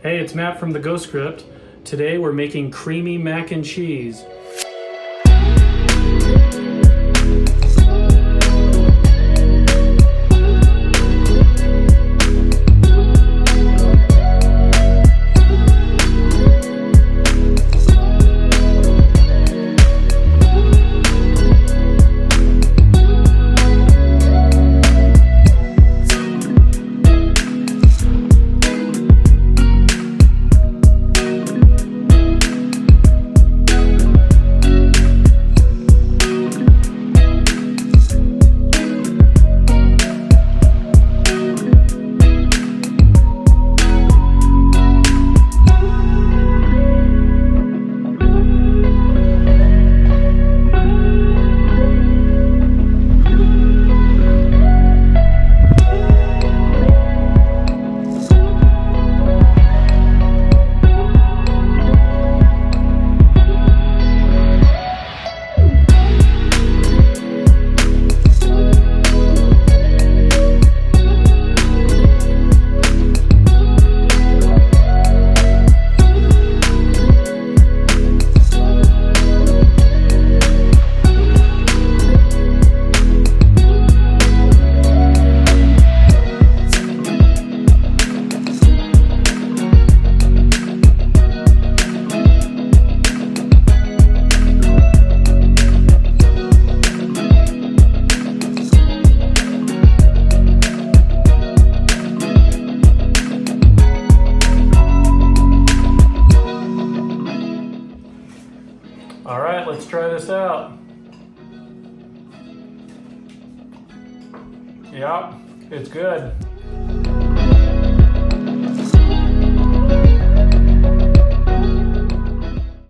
Hey, it's Matt from the Go Script. Today we're making creamy mac and cheese. All right, let's try this out. Yep, it's good.